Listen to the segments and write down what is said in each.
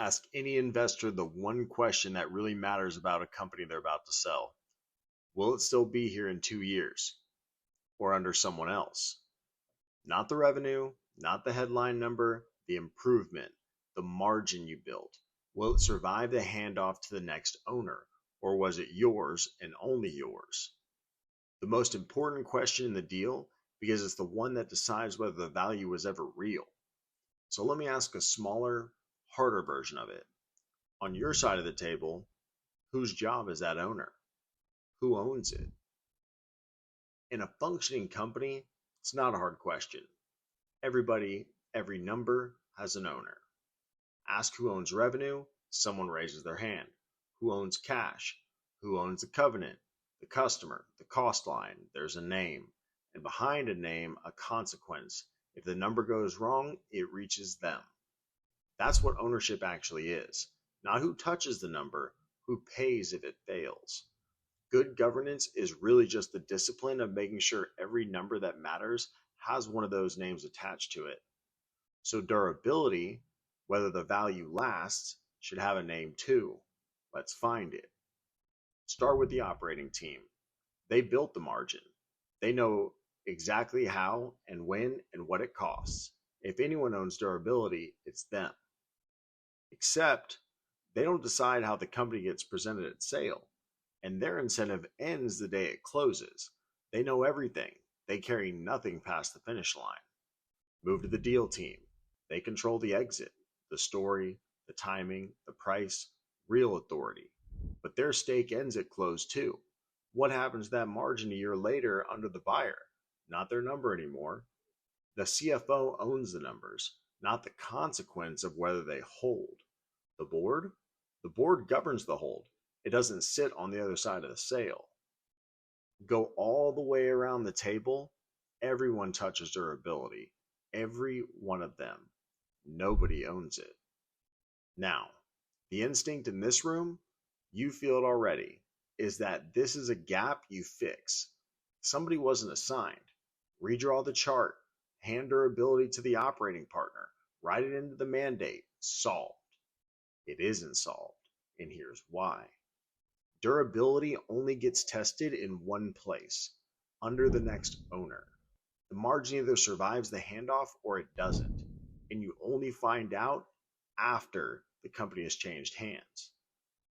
Ask any investor the one question that really matters about a company they're about to sell. Will it still be here in 2 years or under someone else? Not the revenue, not the headline number, the improvement, the margin you built. Will it survive the handoff to the next owner, or was it yours and only yours? The most important question in the deal because it's the one that decides whether the value was ever real. So let me ask a smaller, harder version of it. On your side of the table, whose job is that owner? Who owns it? In a functioning company, it's not a hard question. Everybody, every number has an owner. Ask who owns revenue, someone raises their hand. Who owns cash? Who owns the covenant? The customer, the cost line, there's a name. And behind a name, a consequence. If the number goes wrong, it reaches them. That's what ownership actually is. Not who touches the number, who pays if it fails. Good governance is really just the discipline of making sure every number that matters has one of those names attached to it. So durability, whether the value lasts, should have a name too. Let's find it. Start with the operating team. They built the margin. They know exactly how and when and what it costs. If anyone owns durability, it's them. Except they don't decide how the company gets presented at sale, and their incentive ends the day it closes. They know everything. They carry nothing past the finish line. Move to the deal team. They control the exit, the story, the timing, the price, real authority. But their stake ends at close too. What happens to that margin a year later under the buyer? Not their number anymore. The CFO owns the numbers, not the consequence of whether they hold. The board? The board governs the hold. It doesn't sit on the other side of the sale. Go all the way around the table. Everyone touches durability. Every one of them. Nobody owns it. Now, the instinct in this room, you feel it already, is that this is a gap you fix. Somebody wasn't assigned. Redraw the chart. Hand durability to the operating partner. Write it into the mandate. Solved. It isn't solved, and here's why. Durability only gets tested in one place, under the next owner. The margin either survives the handoff or it doesn't, and you only find out after the company has changed hands,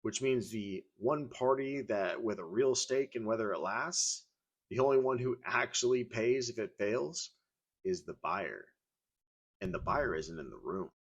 which means the one party that with a real stake in whether it lasts, the only one who actually pays if it fails, is the buyer. And the buyer isn't in the room.